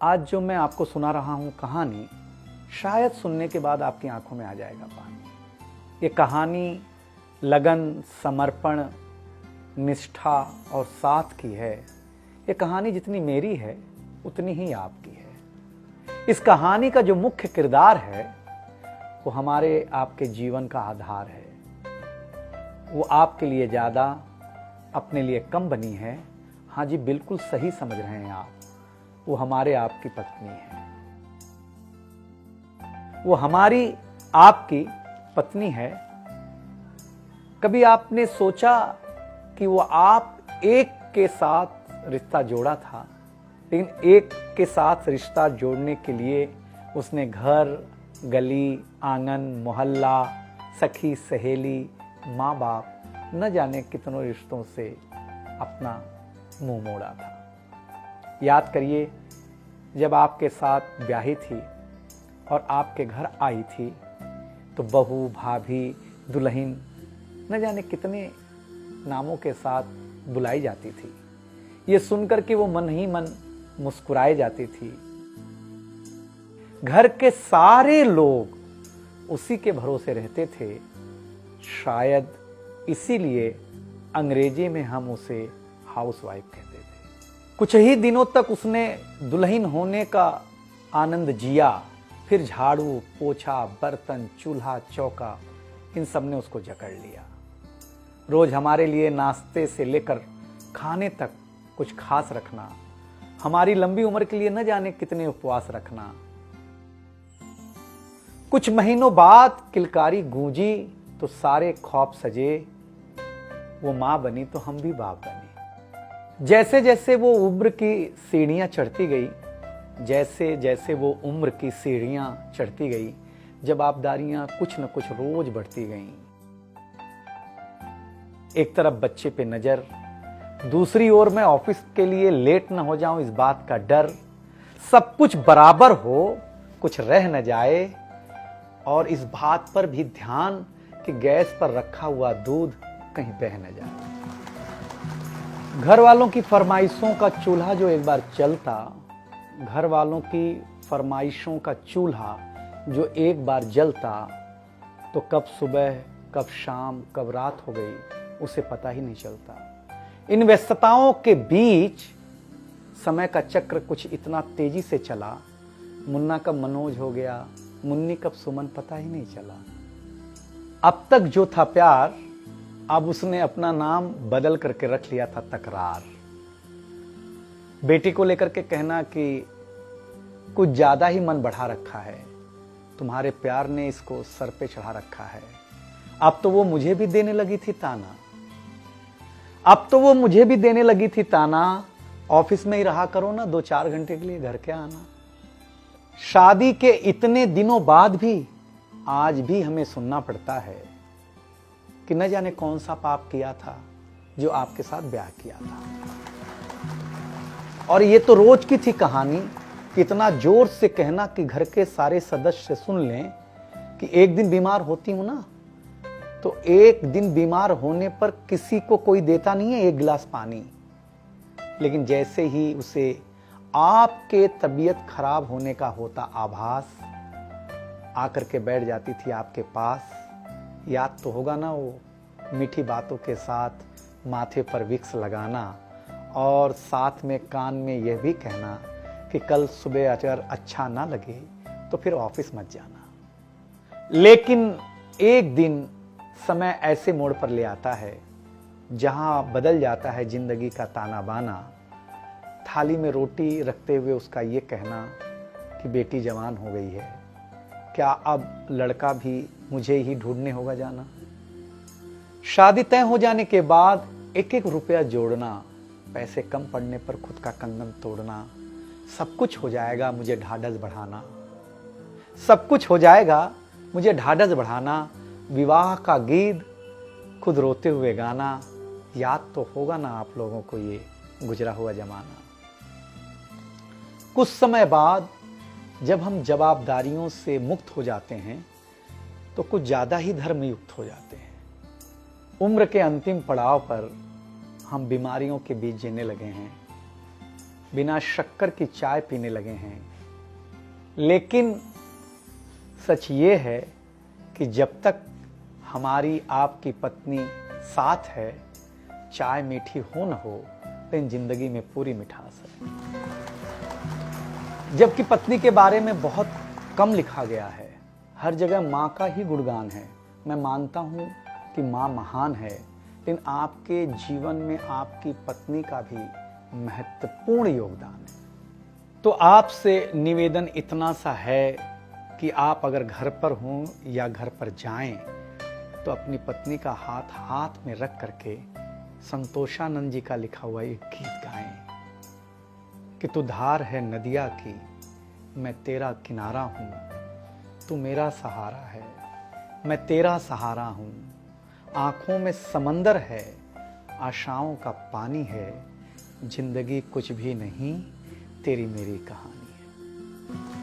आज जो मैं आपको सुना रहा हूं कहानी, शायद सुनने के बाद आपकी आंखों में आ जाएगा पानी। ये कहानी लगन, समर्पण, निष्ठा और साथ की है। ये कहानी जितनी मेरी है उतनी ही आपकी है। इस कहानी का जो मुख्य किरदार है वो हमारे आपके जीवन का आधार है। वो आपके लिए ज़्यादा, अपने लिए कम बनी है। हाँ जी, बिल्कुल सही समझ रहे हैं आप। वो हमारे आपकी पत्नी है। वो हमारी आपकी पत्नी है। कभी आपने सोचा कि वो आप एक के साथ रिश्ता जोड़ा था, लेकिन एक के साथ रिश्ता जोड़ने के लिए उसने घर, गली, आंगन, मोहल्ला, सखी, सहेली, माँ बाप, न जाने कितनों रिश्तों से अपना मुंह मोड़ा था। याद करिए, जब आपके साथ ब्याही थी और आपके घर आई थी तो बहू, भाभी, दुल्हन, न जाने कितने नामों के साथ बुलाई जाती थी। ये सुनकर के वो मन ही मन मुस्कुराए जाती थी। घर के सारे लोग उसी के भरोसे रहते थे। शायद इसीलिए अंग्रेजी में हम उसे हाउसवाइफ कहते थे। कुछ ही दिनों तक उसने दुल्हन होने का आनंद जिया। फिर झाड़ू, पोछा, बर्तन, चूल्हा, चौका, इन सब ने उसको जकड़ लिया। रोज हमारे लिए नाश्ते से लेकर खाने तक कुछ खास रखना, हमारी लंबी उम्र के लिए न जाने कितने उपवास रखना। कुछ महीनों बाद किलकारी गूंजी तो सारे ख्वाब सजे। वो मां बनी तो हम भी बाप बने। जैसे जैसे वो उम्र की सीढ़ियां चढ़ती गई, जैसे जैसे वो उम्र की सीढ़ियां चढ़ती गई, जवाबदारियां कुछ न कुछ रोज बढ़ती गईं। एक तरफ बच्चे पे नजर, दूसरी ओर मैं ऑफिस के लिए लेट न हो जाऊं इस बात का डर। सब कुछ बराबर हो, कुछ रह न जाए, और इस बात पर भी ध्यान कि गैस पर रखा हुआ दूध कहीं बह न जाए। घर वालों की फरमाइशों का चूल्हा जो एक बार चलता, घर वालों की फरमाइशों का चूल्हा जो एक बार जलता, तो कब सुबह, कब शाम, कब रात हो गई उसे पता ही नहीं चलता। इन व्यस्तताओं के बीच समय का चक्र कुछ इतना तेजी से चला, मुन्ना कब मनोज हो गया, मुन्नी कब सुमन, पता ही नहीं चला। अब तक जो था प्यार, अब उसने अपना नाम बदल करके रख लिया था तकरार। बेटी को लेकर के कहना कि कुछ ज्यादा ही मन बढ़ा रखा है, तुम्हारे प्यार ने इसको सर पे चढ़ा रखा है। अब तो वो मुझे भी देने लगी थी ताना, अब तो वो मुझे भी देने लगी थी ताना, ऑफिस में ही रहा करो ना, 2-4 घंटे के लिए घर के आना। शादी के इतने दिनों बाद भी आज भी हमें सुनना पड़ता है कि न जाने कौन सा पाप किया था जो आपके साथ ब्याह किया था। और ये तो रोज की थी कहानी। कितना जोर से कहना कि घर के सारे सदस्य सुन लें कि एक दिन बीमार होती हूं ना, तो एक दिन बीमार होने पर किसी को कोई देता नहीं है 1 गिलास पानी, लेकिन जैसे ही उसे आपके तबीयत खराब होने का होता आभास, आकर के बैठ जाती थी आपके पास। याद तो होगा ना, वो मीठी बातों के साथ माथे पर विक्स लगाना और साथ में कान में यह भी कहना कि कल सुबह अगर अच्छा ना लगे तो फिर ऑफिस मत जाना। लेकिन एक दिन समय ऐसे मोड़ पर ले आता है जहां बदल जाता है जिंदगी का ताना बाना। थाली में रोटी रखते हुए उसका ये कहना कि बेटी जवान हो गई है, क्या अब लड़का भी मुझे ही ढूंढने होगा जाना। शादी तय हो जाने के बाद 1-1 रुपया जोड़ना, पैसे कम पड़ने पर खुद का कंगन तोड़ना, सब कुछ हो जाएगा मुझे ढाढ़स बढ़ाना, सब कुछ हो जाएगा मुझे ढाढ़स बढ़ाना। विवाह का गीत खुद रोते हुए गाना। याद तो होगा ना आप लोगों को ये गुजरा हुआ जमाना। कुछ समय बाद जब हम जवाबदारियों से मुक्त हो जाते हैं तो कुछ ज्यादा ही धर्मयुक्त हो जाते हैं। उम्र के अंतिम पड़ाव पर हम बीमारियों के बीच जीने लगे हैं। बिना शक्कर की चाय पीने लगे हैं। लेकिन सच ये है कि जब तक हमारी आपकी पत्नी साथ है, चाय मीठी हो न हो, लेकिन जिंदगी में पूरी मिठास है। जबकि पत्नी के बारे में बहुत कम लिखा गया है, हर जगह माँ का ही गुणगान है। मैं मानता हूँ कि माँ महान है, लेकिन आपके जीवन में आपकी पत्नी का भी महत्वपूर्ण योगदान है। तो आपसे निवेदन इतना सा है कि आप अगर घर पर हों या घर पर जाएं, तो अपनी पत्नी का हाथ हाथ में रख करके संतोषानंद जी का लिखा हुआ एक गीत गाएं कि तू धार है नदिया की, मैं तेरा किनारा हूं, तू मेरा सहारा है, मैं तेरा सहारा हूं। आंखों में समंदर है, आशाओं का पानी है, जिंदगी कुछ भी नहीं, तेरी मेरी कहानी है।